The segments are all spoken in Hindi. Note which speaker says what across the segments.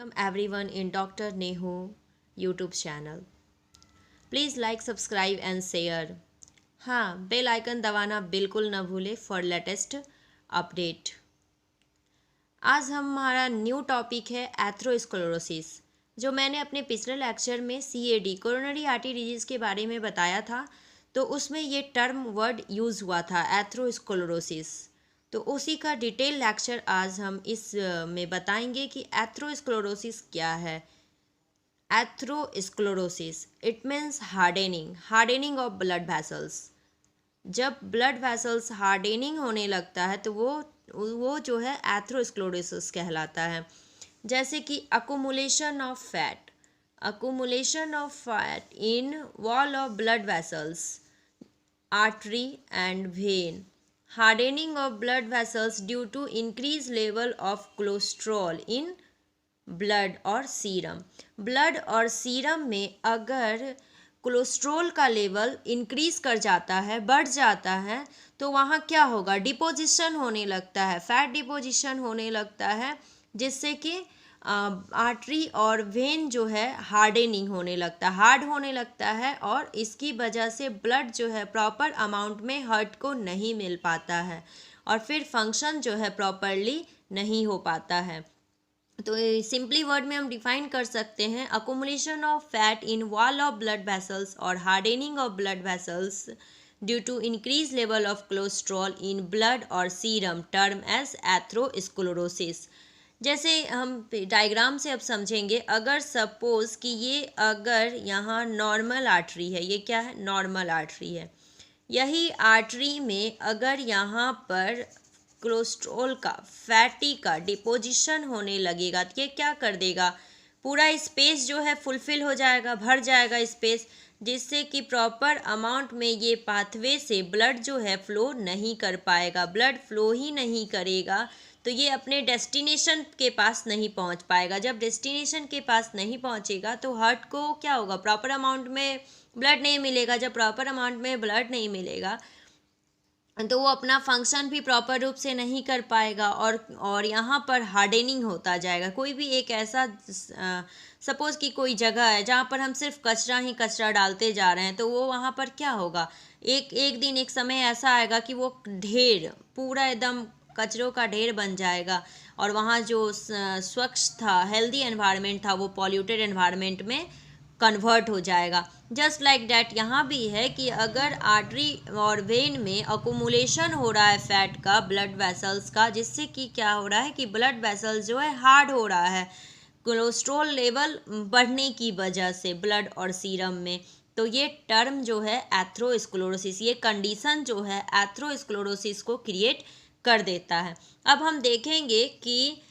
Speaker 1: Welcome everyone in Dr. Nehu YouTube channel. Please like, subscribe and share. हाँ, बेल आइकन दबाना बिल्कुल न भूले फॉर लेटेस्ट अपडेट। आज हमारा न्यू टॉपिक है एथेरोस्क्लेरोसिस, जो मैंने अपने पिछले लेक्चर में CAD कोरोनरी आर्टरी डिजीज़ के बारे में बताया था। तो उसमें ये टर्म वर्ड यूज़ हुआ था एथेरोस्क्लेरोसिस। तो उसी का डिटेल लेक्चर आज हम इस में बताएंगे कि एथेरोस्क्लेरोसिस क्या है। Atherosclerosis it means hardening of blood vessels. जब ब्लड वेसल्स हार्डेनिंग होने लगता है तो वो जो है एथेरोस्क्लेरोसिस कहलाता है। जैसे कि accumulation of fat in wall of blood vessels, artery and when, hardening of blood vessels due to increased level of cholesterol in blood और सीरम। ब्लड और सीरम में अगर कोलेस्ट्रॉल का लेवल इंक्रीज कर जाता है, बढ़ जाता है, तो वहाँ क्या होगा, डिपोजिशन होने लगता है, फैट डिपोजिशन होने लगता है, जिससे कि आर्टरी और वेन जो है हार्डनिंग होने लगता है, हार्ड होने लगता है, और इसकी वजह से ब्लड जो है प्रॉपर अमाउंट में हार्ट को नहीं मिल पाता है और फिर फंक्शन जो है प्रॉपरली नहीं हो पाता है। तो सिंपली वर्ड में हम डिफाइन कर सकते हैं, accumulation of fat in wall of blood vessels और hardening of blood vessels due to increase level of cholesterol in blood और सीरम टर्म एज एथेरोस्क्लेरोसिस। जैसे हम डायग्राम से अब समझेंगे, अगर सपोज कि ये अगर यहाँ नॉर्मल आर्टरी है, ये क्या है, नॉर्मल आर्टरी है, यही आर्टरी में अगर यहाँ पर कोलेस्ट्रॉल का, फैटी का डिपोजिशन होने लगेगा तो ये क्या कर देगा, पूरा स्पेस जो है फुलफिल हो जाएगा, भर जाएगा स्पेस, जिससे कि प्रॉपर अमाउंट में ये पाथवे से ब्लड जो है फ्लो नहीं कर पाएगा। ब्लड फ्लो ही नहीं करेगा तो ये अपने डेस्टिनेशन के पास नहीं पहुंच पाएगा। जब डेस्टिनेशन के पास नहीं पहुंचेगा तो हार्ट को क्या होगा, प्रॉपर अमाउंट में ब्लड नहीं मिलेगा। जब प्रॉपर अमाउंट में ब्लड नहीं मिलेगा तो वो अपना फंक्शन भी प्रॉपर रूप से नहीं कर पाएगा और यहाँ पर हार्डनिंग होता जाएगा। कोई भी एक ऐसा सपोज़ कि कोई जगह है जहाँ पर हम सिर्फ कचरा ही कचरा डालते जा रहे हैं, तो वो वहाँ पर क्या होगा, एक दिन एक समय ऐसा आएगा कि वो ढेर पूरा एकदम कचरों का ढेर बन जाएगा और वहाँ जो स्वच्छ था, हेल्दी एनवायरनमेंट था, वो पॉल्यूटेड एनवायरनमेंट में कन्वर्ट हो जाएगा। जस्ट लाइक डैट यहाँ भी है कि अगर आर्टरी और वेन में अकुमुलेशन हो रहा है फैट का, ब्लड वेसल्स का, जिससे कि क्या हो रहा है कि ब्लड वेसल्स जो है हार्ड हो रहा है कोलेस्ट्रॉल लेवल बढ़ने की वजह से ब्लड और सीरम में, तो ये टर्म जो है एथेरोस्क्लेरोसिस, ये कंडीशन जो है एथेरोस्क्लेरोसिस को क्रिएट कर देता है। अब हम देखेंगे कि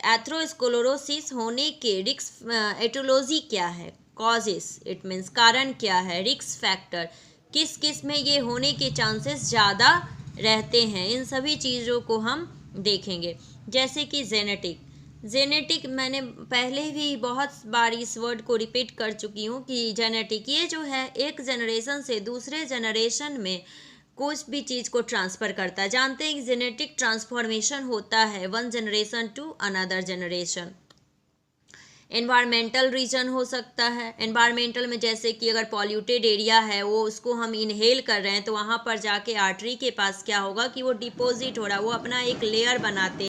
Speaker 1: एथेरोस्क्लेरोसिस होने के रिस्क एटियोलॉजी क्या है, कॉजेस इट मीन्स कारण क्या है, रिस्क फैक्टर किस किस में ये होने के चांसेस ज़्यादा रहते हैं, इन सभी चीज़ों को हम देखेंगे। जैसे कि जेनेटिक मैंने पहले भी बहुत बार इस वर्ड को रिपीट कर चुकी हूँ कि जेनेटिक ये जो है एक जनरेशन से दूसरे जनरेशन में कुछ भी चीज़ को ट्रांसफ़र करता है। जानते हैं कि जेनेटिक ट्रांसफॉर्मेशन होता है one generation to another generation. Environmental reason हो सकता है, एनवायरमेंटल में जैसे कि अगर पॉल्यूटेड एरिया है वो उसको हम इनहेल कर रहे हैं तो वहाँ पर जाके आर्टरी के पास क्या होगा कि वो डिपॉजिट हो रहा है, वो अपना एक लेयर बनाते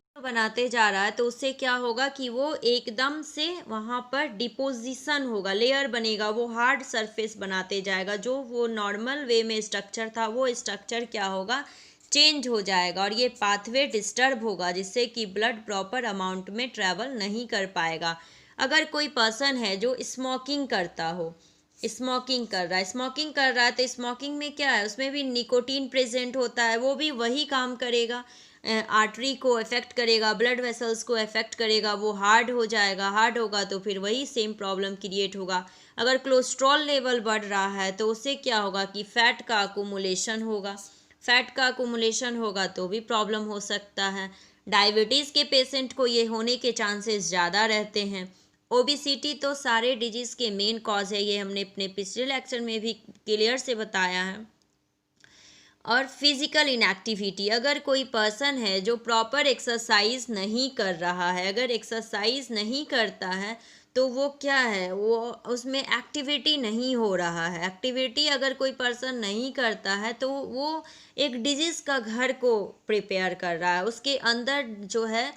Speaker 1: जा रहा है, तो उससे क्या होगा कि वो एकदम से वहाँ पर डिपोजिशन होगा, लेयर बनेगा, वो हार्ड सरफेस बनाते जाएगा। जो वो नॉर्मल वे में स्ट्रक्चर था वो स्ट्रक्चर क्या होगा, चेंज हो जाएगा और ये पाथवे डिस्टर्ब होगा, जिससे कि ब्लड प्रॉपर अमाउंट में ट्रैवल नहीं कर पाएगा। अगर कोई पर्सन है जो स्मोकिंग करता हो, स्मोकिंग कर रहा है तो स्मोकिंग में क्या है, उसमें भी निकोटीन प्रेजेंट होता है, वो भी वही काम करेगा, आर्टरी को इफेक्ट करेगा, ब्लड वेसल्स को इफेक्ट करेगा, वो हार्ड हो जाएगा, हार्ड होगा तो फिर वही सेम प्रॉब्लम क्रिएट होगा। अगर कोलेस्ट्रॉल लेवल बढ़ रहा है तो उससे क्या होगा कि फैट का अकुमुलेशन होगा तो भी प्रॉब्लम हो सकता है। डायबिटीज़ के पेशेंट को ये होने के चांसेस ज़्यादा रहते हैं। ओबिसिटी तो सारे डिजीज़ के मेन कॉज है, ये हमने अपने पिछले लेक्चर में भी क्लियर से बताया है। और फिजिकल इनएक्टिविटी, अगर कोई पर्सन है जो प्रॉपर एक्सरसाइज नहीं कर रहा है, अगर एक्सरसाइज नहीं करता है तो वो क्या है, वो उसमें एक्टिविटी नहीं हो रहा है। एक्टिविटी अगर कोई पर्सन नहीं करता है तो वो एक डिजीज़ का घर को प्रिपेयर कर रहा है, उसके अंदर जो है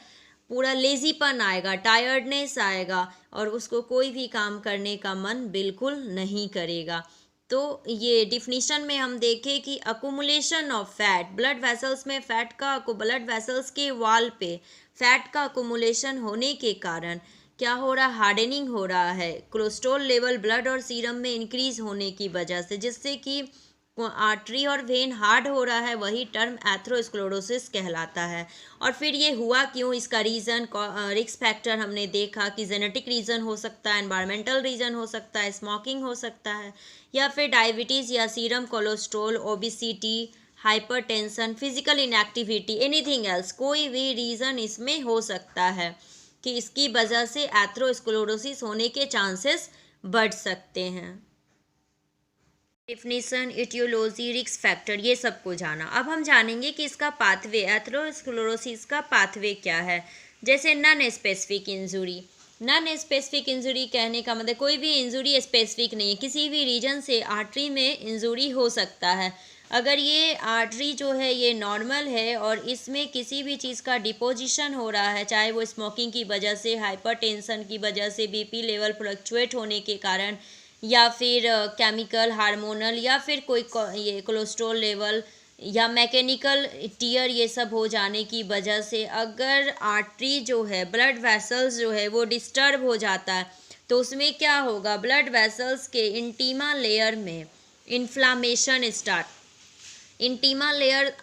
Speaker 1: पूरा लेजीपन आएगा, टायर्डनेस आएगा और उसको कोई भी काम करने का मन बिल्कुल नहीं करेगा। तो ये डिफिनीशन में हम देखें कि accumulation of fat, blood vessels में फैट का ब्लड वेसल्स के वॉल पे फैट का अकुमुलेशन होने के कारण क्या हो रहा है, हार्डनिंग हो रहा है, कोलेस्ट्रॉल लेवल ब्लड और सीरम में इंक्रीज होने की वजह से, जिससे कि आर्टरी और वेन हार्ड हो रहा है, वही टर्म एथेरोस्क्लेरोसिस कहलाता है। और फिर ये हुआ क्यों, इसका रीज़न रिस्क फैक्टर हमने देखा कि जेनेटिक रीज़न हो सकता है, एनवायरमेंटल रीज़न हो सकता है, स्मोकिंग हो सकता है, या फिर डायबिटीज़ या serum cholesterol, obesity, hypertension, physical inactivity, anything else, कोई भी रीज़न इसमें हो सकता है कि इसकी वजह से एथेरोस्क्लेरोसिस होने के चांसेस बढ़ सकते हैं। डिफिनीशन, इटियोलॉजी, रिस्क फैक्टर, ये सबको जाना। अब हम जानेंगे कि इसका पाथवे, एथेरोस्क्लेरोसिस का पाथवे क्या है। जैसे non specific injury, non specific injury कहने का मतलब कोई भी इंजुरी स्पेसिफिक नहीं है, किसी भी रीजन से आर्टरी में इंजुरी हो सकता है। अगर ये आर्टरी जो है ये नॉर्मल है और इसमें किसी भी चीज़ का डिपोजिशन हो रहा है, चाहे वो स्मोकिंग की वजह से, हाइपरटेंशन की वजह से, बीपी लेवल फ्लक्चुएट होने के कारण, या फिर केमिकल, हार्मोनल, या फिर कोई ये कोलेस्ट्रॉल लेवल या मैकेनिकल टीयर, ये सब हो जाने की वजह से अगर आर्टरी जो है, ब्लड वेसल्स जो है वो डिस्टर्ब हो जाता है, तो उसमें क्या होगा, ब्लड वेसल्स के इंटीमा लेयर में इन्फ्लामेशन स्टार्ट। इंटीमा लेयर,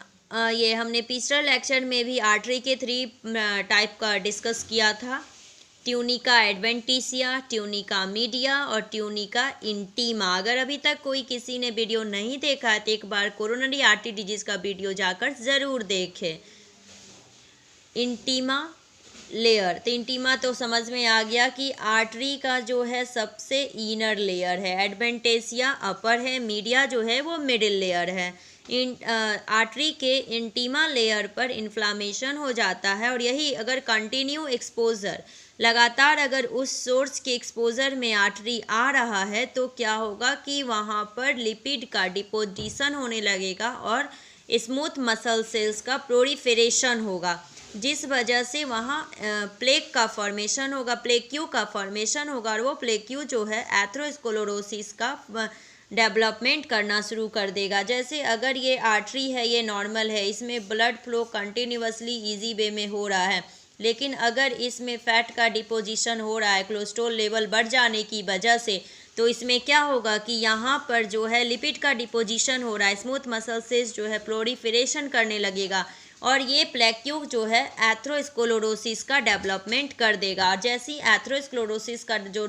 Speaker 1: ये हमने पिछले लेक्चर में भी आर्टरी के 3 टाइप का डिस्कस किया था, ट्यूनिका एडवेंटिसिया, ट्यूनिका मीडिया और ट्यूनिका इंटीमा। अगर अभी तक कोई किसी ने वीडियो नहीं देखा है तो एक बार कोरोनरी आर्टरी डिजीज का वीडियो जाकर ज़रूर देखें। इंटीमा लेयर, तो इंटीमा तो समझ में आ गया कि आर्टरी का जो है सबसे इनर लेयर है, एडवेंटेसिया अपर है, मीडिया जो है वो मिडिल लेयर है। आर्टरी के इंटीमा लेयर पर इन्फ्लामेशन हो जाता है और यही अगर कंटिन्यू एक्सपोजर, लगातार अगर उस सोर्स के एक्सपोजर में आर्टरी आ रहा है तो क्या होगा कि वहाँ पर लिपिड का डिपोजिशन होने लगेगा और स्मूथ मसल सेल्स का प्रोलिफरेशन होगा, जिस वजह से वहाँ प्लेक का फॉर्मेशन होगा, प्लेक्यू का फॉर्मेशन होगा और वो प्लेक्यू जो है एथेरोस्क्लेरोसिस का डेवलपमेंट करना शुरू कर देगा। जैसे अगर ये आर्टरी है, ये नॉर्मल है, इसमें blood flow continuously easy way में हो रहा है, लेकिन अगर इसमें फैट का डिपोजिशन हो रहा है, कोलेस्ट्रॉल लेवल बढ़ जाने की वजह से, तो इसमें क्या होगा कि यहाँ पर जो है लिपिड का डिपोजिशन हो रहा है, स्मूथ मसल से जो है प्रोलिफरेशन करने लगेगा और ये प्लेक्यू जो है एथेरोस्क्लेरोसिस का डेवलपमेंट कर देगा। और जैसे ही एथेरोस्क्लेरोसिस का जो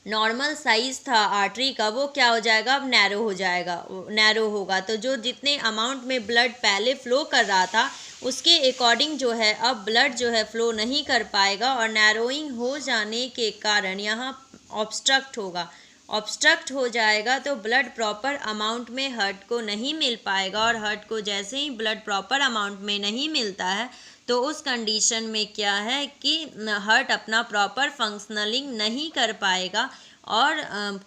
Speaker 1: नॉर्मल साइज़ था आर्टरी का, वो क्या हो जाएगा, अब नैरो हो जाएगा, नैरो होगा। तो जो जितने अमाउंट में ब्लड पहले फ्लो कर रहा था उसके अकॉर्डिंग जो है अब ब्लड जो है फ्लो नहीं कर पाएगा और नैरोइंग हो जाने के कारण यहाँ ऑब्स्ट्रक्ट होगा, ऑब्स्ट्रक्ट हो जाएगा तो ब्लड प्रॉपर अमाउंट में हार्ट को नहीं मिल पाएगा और हार्ट को जैसे ही ब्लड प्रॉपर अमाउंट में नहीं मिलता है तो उस कंडीशन में क्या है कि हार्ट अपना प्रॉपर फंक्शनलिंग नहीं कर पाएगा। और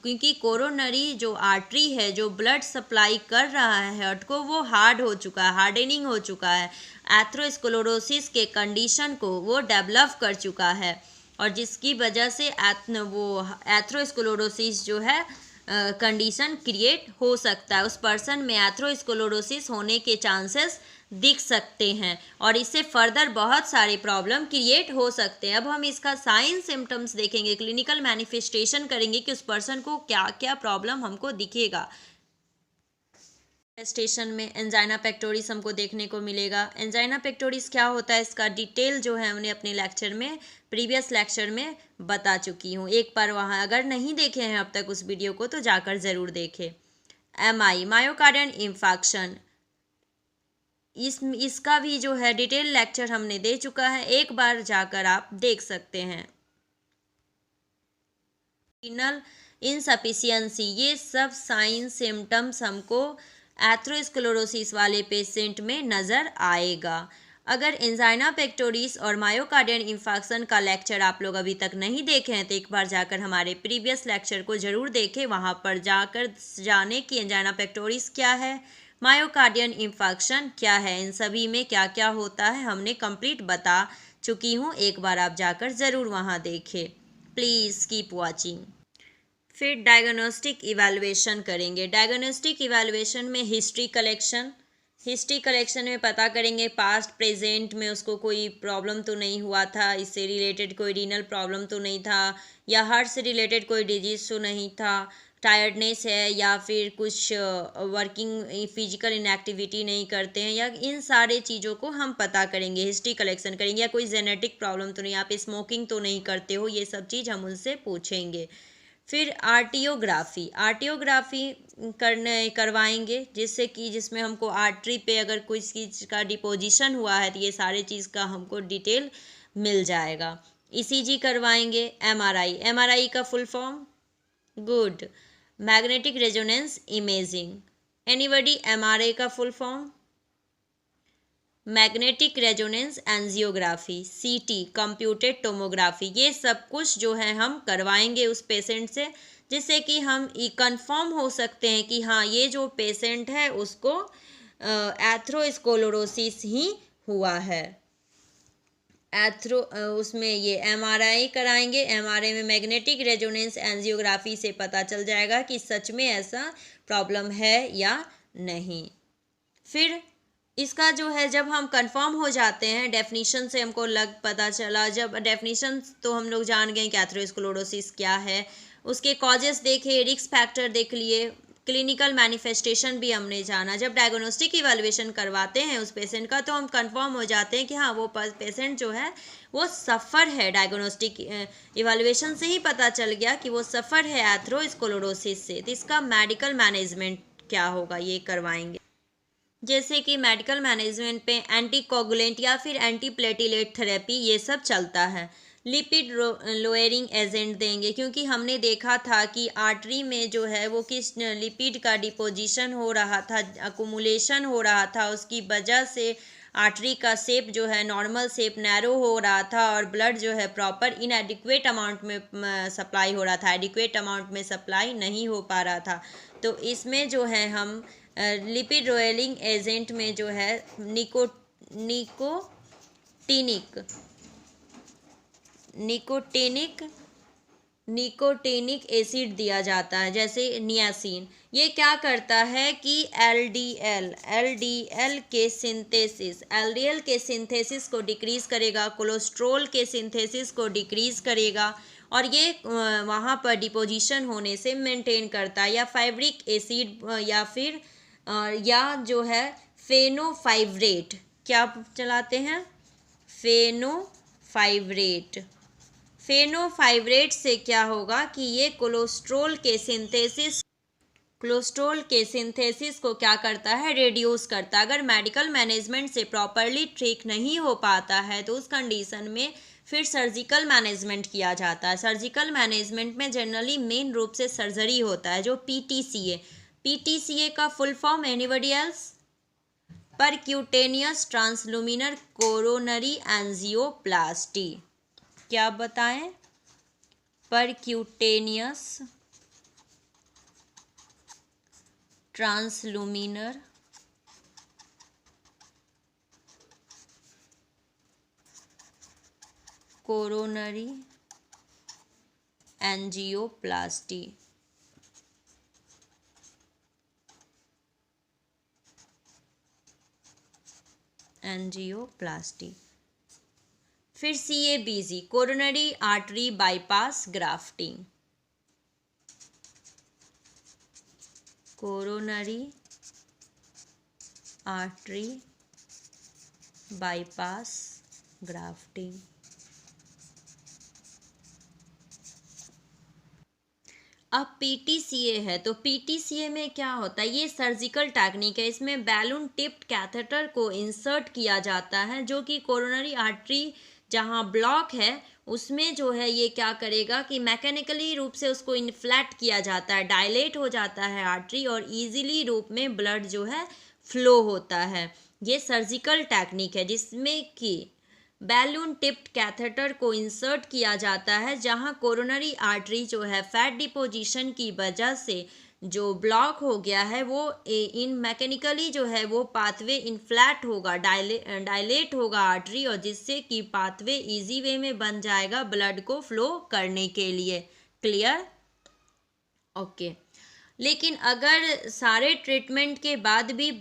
Speaker 1: क्योंकि कोरोनरी जो आर्टरी है जो ब्लड सप्लाई कर रहा है हार्ट को, वो हार्ड हो चुका है, हार्डनिंग हो चुका है, एथेरोस्क्लेरोसिस के कंडीशन को वो डेवलप कर चुका है और जिसकी वजह से वो एथेरोस्क्लेरोसिस जो है कंडीशन क्रिएट हो सकता है, उस पर्सन में एथेरोस्क्लेरोसिस होने के चांसेस दिख सकते हैं और इससे फर्दर बहुत सारे प्रॉब्लम क्रिएट हो सकते हैं। अब हम इसका साइन सिम्टम्स देखेंगे, क्लिनिकल मैनिफेस्टेशन करेंगे कि उस पर्सन को क्या क्या प्रॉब्लम हमको दिखेगा। मैनिफेस्टेशन में एंजाइना पेक्टोरिस हमको देखने को मिलेगा। एंजाइना पेक्टोरिस क्या होता है इसका डिटेल जो है हमने अपने लेक्चर में, प्रीवियस लेक्चर में बता चुकी हूँ। एक बार वहाँ अगर नहीं देखे हैं अब तक उस वीडियो को तो जाकर ज़रूर देखें। MI, मायोकार्डियल इंफार्क्शन, इसका भी जो है डिटेल लेक्चर हमने दे चुका है, एक बार जाकर आप देख सकते हैं। रीनल इनसफिशियंसी, ये सब साइन सिम्टम्स हमको एथेरोस्क्लेरोसिस वाले पेशेंट में नज़र आएगा। अगर एंजाइना पेक्टोरिस और मायोकार्डियल इंफार्क्शन का लेक्चर आप लोग अभी तक नहीं देखे हैं तो एक बार जाकर हमारे प्रीवियस लेक्चर को ज़रूर देखें। वहाँ पर जाकर जाने कि एंजाइना पेक्टोरिस क्या है, मायोकार्डियल इंफार्क्शन क्या है, इन सभी में क्या क्या होता है हमने कंप्लीट बता चुकी हूँ। एक बार आप जाकर ज़रूर वहाँ देखें। Please keep watching. फिर डायग्नोस्टिक इवैल्यूएशन करेंगे। डायग्नोस्टिक इवैल्यूएशन में हिस्ट्री कलेक्शन में पता करेंगे पास्ट प्रेजेंट में उसको कोई प्रॉब्लम तो नहीं हुआ था, इससे रिलेटेड कोई रीनल प्रॉब्लम तो नहीं था, या हार्ट से रिलेटेड कोई डिजीज तो नहीं था, टायर्डनेस है या फिर कुछ वर्किंग फिजिकल इनएक्टिविटी नहीं करते हैं, या इन सारे चीज़ों को हम पता करेंगे, हिस्ट्री कलेक्शन करेंगे। या कोई जेनेटिक प्रॉब्लम तो नहीं, आप स्मोकिंग तो नहीं करते हो, ये सब चीज़ हम उनसे पूछेंगे। फिर आर्टियोग्राफी करवाएंगे, जिसमें हमको आर्टरी पे अगर कोई चीज़ का डिपोजिशन हुआ है तो ये सारे चीज़ का हमको डिटेल मिल जाएगा। ईसीजी करवाएंगे। एमआरआई का full form, good, magnetic resonance imaging. Anybody, MRI का full form, magnetic resonance angiography, CT, computed tomography. ये सब कुछ जो है हम करवाएंगे उस पेशेंट से, जिससे कि हम कंफर्म हो सकते हैं कि हाँ ये जो पेशेंट है उसको एथेरोस्क्लेरोसिस ही हुआ है। उसमें ये एमआरआई कराएंगे। एमआरआई में मैग्नेटिक रेजोनेंस एंजियोग्राफी से पता चल जाएगा कि सच में ऐसा प्रॉब्लम है या नहीं। फिर इसका जो है जब हम कंफर्म हो जाते हैं, डेफिनीशन से हमको पता चला, जब डेफिनीशन तो हम लोग जान गए कि एथेरोस्क्लेरोसिस क्या है, उसके कॉजेस देखे, रिस्क फैक्टर देख लिए, क्लिनिकल मैनिफेस्टेशन भी हमने जाना। जब डायग्नोस्टिक इवैल्यूएशन करवाते हैं उस पेशेंट का तो हम कंफर्म हो जाते हैं कि हाँ वो पेशेंट जो है वो सफ़र है। डायग्नोस्टिक इवैल्यूएशन से ही पता चल गया कि वो सफ़र है एथेरोस्क्लेरोसिस से। तो इसका मेडिकल मैनेजमेंट क्या होगा ये करवाएंगे। जैसे कि मेडिकल मैनेजमेंट पे एंटीकोगुलेंट या फिर एंटीप्लेटिलेट थेरेपी ये सब चलता है। लिपिड लोअरिंग एजेंट देंगे, क्योंकि हमने देखा था कि आर्टरी में जो है वो किस लिपिड का डिपोजिशन हो रहा था, अकुमुलेशन हो रहा था, उसकी वजह से आर्टरी का शेप जो है नॉर्मल शेप नैरो हो रहा था और ब्लड जो है प्रॉपर इनएडिक्वेट अमाउंट में सप्लाई हो रहा था, एडिक्वेट अमाउंट में सप्लाई नहीं हो पा रहा था। तो इसमें जो है हम लिपिड रोयलिंग एजेंट में जो है निकोटिनिक एसिड दिया जाता है, जैसे नियासिन। ये क्या करता है कि एलडीएल के सिंथेसिस को डिक्रीज करेगा, कोलेस्ट्रॉल के सिंथेसिस को डिक्रीज करेगा, और ये वहाँ पर डिपोजिशन होने से मेंटेन करता है। या फाइब्रिक एसिड या फिर या जो है फेनोफाइब्रेट, क्या चलाते हैं, फेनोफाइब्रेट से क्या होगा कि ये कोलेस्ट्रॉल के सिंथेसिस को क्या करता है, रिड्यूस करता है। अगर मेडिकल मैनेजमेंट से प्रॉपरली ठीक नहीं हो पाता है तो उस कंडीशन में फिर सर्जिकल मैनेजमेंट किया जाता है। सर्जिकल मैनेजमेंट में जनरली मेन रूप से सर्जरी होता है, जो पीटीसीए का full form, anybody else, percutaneous transluminal coronary angioplasty. क्या बताएं, परक्यूटेनियस ट्रांसलुमिनर कोरोनरी एंजियोप्लास्टी। फिर CABG, coronary artery bypass grafting, coronary artery bypass grafting. अब पीटीसीए है, तो पीटीसीए में क्या होता है, ये सर्जिकल टेक्निक है। इसमें बैलून टिप्ड कैथेटर को इंसर्ट किया जाता है, जो कि कोरोनरी आर्टरी जहाँ ब्लॉक है उसमें जो है ये क्या करेगा कि मैकेनिकली रूप से उसको इन्फ्लैट किया जाता है, डायलेट हो जाता है आर्टरी और इजीली रूप में ब्लड जो है फ्लो होता है। ये सर्जिकल टेक्निक है जिसमें कि बैलून टिप्ड कैथेटर को इंसर्ट किया जाता है, जहां कोरोनरी आर्टरी जो है फैट डिपोजिशन की वजह से जो ब्लॉक हो गया है वो इन मैकेनिकली जो है वो पाथवे इनफ्लैट होगा, डायलेट होगा आर्टरी, और जिससे कि पाथवे इजी वे में बन जाएगा ब्लड को फ्लो करने के लिए। क्लियर? ओके। लेकिन अगर सारे ट्रीटमेंट के बाद भी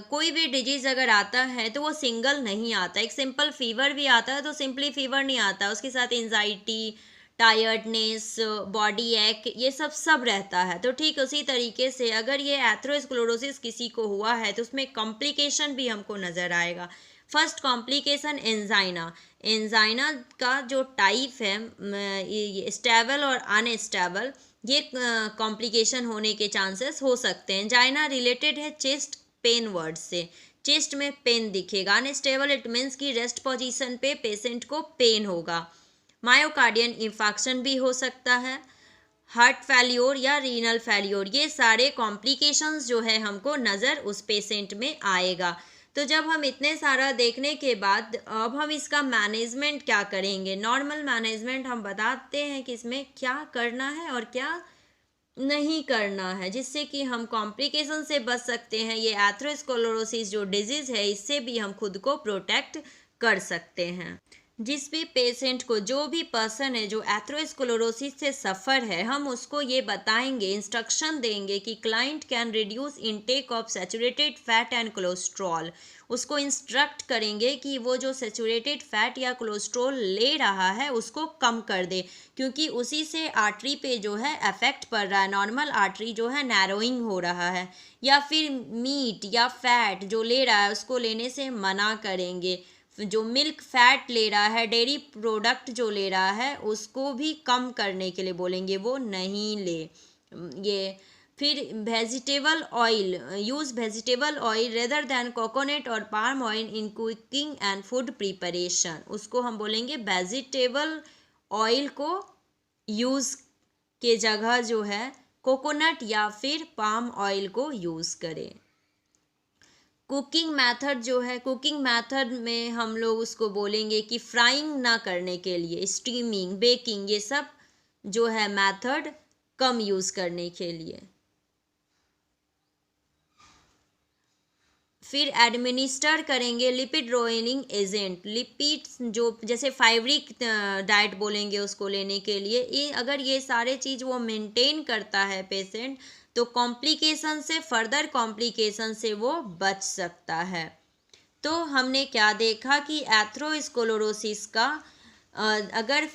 Speaker 1: कोई भी डिजीज़ अगर आता है तो वो सिंगल नहीं आता। एक सिंपल फीवर भी आता है तो सिंपली फीवर नहीं आता, उसके साथ एंजाइटी, टायर्डनेस, बॉडी एक, ये सब रहता है। तो ठीक उसी तरीके से अगर ये एथेरोस्क्लेरोसिस किसी को हुआ है तो उसमें कॉम्प्लिकेशन भी हमको नज़र आएगा। First complication angina. एंजाइना का जो टाइप है स्टेबल और अनस्टेबल, ये कॉम्प्लिकेशन होने के चांसेस हो सकते हैं। एंजाइना रिलेटेड है चेस्ट पेन वर्ड से, चेस्ट में पेन दिखेगा। अनस्टेबल इट मीन्स कि रेस्ट पोजीशन पे पेशेंट को पेन होगा। मायोकार्डियन इंफाक्शन भी हो सकता है, हार्ट फेल्योर या रीनल फेल्योर, ये सारे कॉम्प्लिकेशंस जो है हमको नज़र उस पेशेंट में आएगा। तो जब हम इतने सारा देखने के बाद अब हम इसका मैनेजमेंट क्या करेंगे। नॉर्मल मैनेजमेंट हम बताते हैं कि इसमें क्या करना है और क्या नहीं करना है, जिससे कि हम कॉम्प्लिकेशन से बच सकते हैं। ये एथेरोस्क्लेरोसिस जो डिजीज़ है इससे भी हम खुद को प्रोटेक्ट कर सकते हैं। जिस भी पेशेंट को, जो भी पर्सन है जो एथेरोस्क्लेरोसिस से सफ़र है, हम उसको ये बताएंगे, इंस्ट्रक्शन देंगे कि client can reduce intake of saturated fat and cholesterol. उसको इंस्ट्रक्ट करेंगे कि वो जो सैचुरेटेड फैट या कोलेस्ट्रॉल ले रहा है उसको कम कर दे, क्योंकि उसी से आर्टरी पे जो है इफेक्ट पड़ रहा है। नॉर्मल आर्टरी जो है नैरोइंग हो रहा है। या फिर मीट या फैट जो ले रहा है उसको लेने से मना करेंगे। जो मिल्क फैट ले रहा है, डेयरी प्रोडक्ट जो ले रहा है, उसको भी कम करने के लिए बोलेंगे, वो नहीं ले। ये फिर vegetable oil, use vegetable oil rather than coconut और palm oil in cooking and food preparation. उसको हम बोलेंगे वेजिटेबल ऑयल को यूज़ के जगह जो है कोकोनट या फिर पाम ऑयल को यूज़ करें। कुकिंग मेथड जो है, कुकिंग मेथड में हम लोग उसको बोलेंगे कि फ्राइंग ना करने के लिए, स्टीमिंग, बेकिंग, ये सब जो है मेथड कम यूज़ करने के लिए। फिर एडमिनिस्टर करेंगे लिपिड रोइनिंग एजेंट। लिपिड्स जो जैसे फाइब्रिक डाइट बोलेंगे उसको लेने के लिए। ये अगर ये सारे चीज़ वो मेंटेन करता है पेशेंट, तो कॉम्प्लिकेशन से, फर्दर कॉम्प्लिकेशन से वो बच सकता है। तो हमने क्या देखा कि एथेरोस्क्लेरोसिस का अगर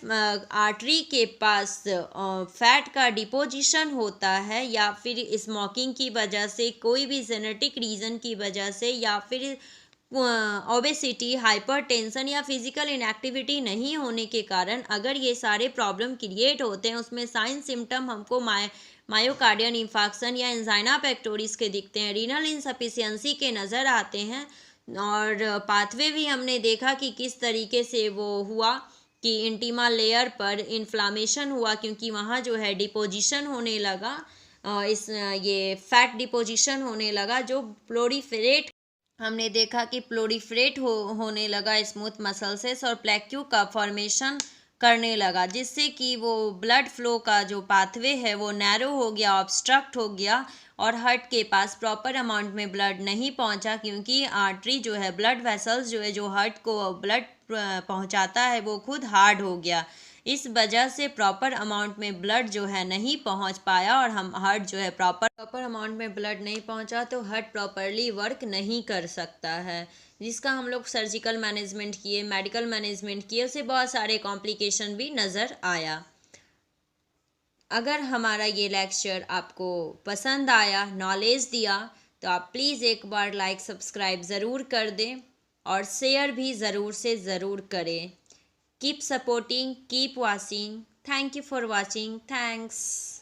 Speaker 1: आर्टरी के पास फैट का डिपोजिशन होता है, या फिर स्मोकिंग की वजह से, कोई भी जेनेटिक रीज़न की वजह से, या फिर ओबेसिटी, हाइपरटेंशन या फिजिकल इनएक्टिविटी नहीं होने के कारण अगर ये सारे प्रॉब्लम क्रिएट होते हैं, उसमें साइन सिम्टम हमको मायोकार्डियन इंफाक्शन या एंजाइना पेक्टोरिस के दिखते हैं, रीनल इनसफिशियंसी के नज़र आते हैं, और पाथवे भी हमने देखा कि किस तरीके से वो हुआ कि इंटीमा लेयर पर इन्फ्लामेशन हुआ, क्योंकि वहाँ जो है डिपोजिशन होने लगा, ये फैट डिपोजिशन होने लगा, जो प्लोरीफेरेट, हमने देखा कि प्लोरीफेरेट होने लगा स्मूथ मसल्सेस, और प्लेक्यू का फॉर्मेशन करने लगा, जिससे कि वो ब्लड फ्लो का जो पाथवे है वो नैरो हो गया, ऑब्स्ट्रक्ट हो गया, और हार्ट के पास प्रॉपर अमाउंट में ब्लड नहीं पहुंचा, क्योंकि आर्टरी जो है, ब्लड वेसल्स जो है, जो हार्ट को ब्लड पहुंचाता है, वो खुद हार्ड हो गया। इस वजह से प्रॉपर अमाउंट में ब्लड जो है नहीं पहुंच पाया, और हम हार्ट जो है प्रॉपर अमाउंट में ब्लड नहीं पहुंचा तो हार्ट प्रॉपरली वर्क नहीं कर सकता है, जिसका हम लोग सर्जिकल मैनेजमेंट किए, मेडिकल मैनेजमेंट किए, उससे बहुत सारे कॉम्प्लिकेशन भी नज़र आया। अगर हमारा ये लेक्चर आपको पसंद आया, नॉलेज दिया, तो आप प्लीज़ एक बार लाइक सब्सक्राइब ज़रूर कर दें, और शेयर भी ज़रूर से ज़रूर करें। Keep supporting, keep watching. Thank you for watching. Thanks.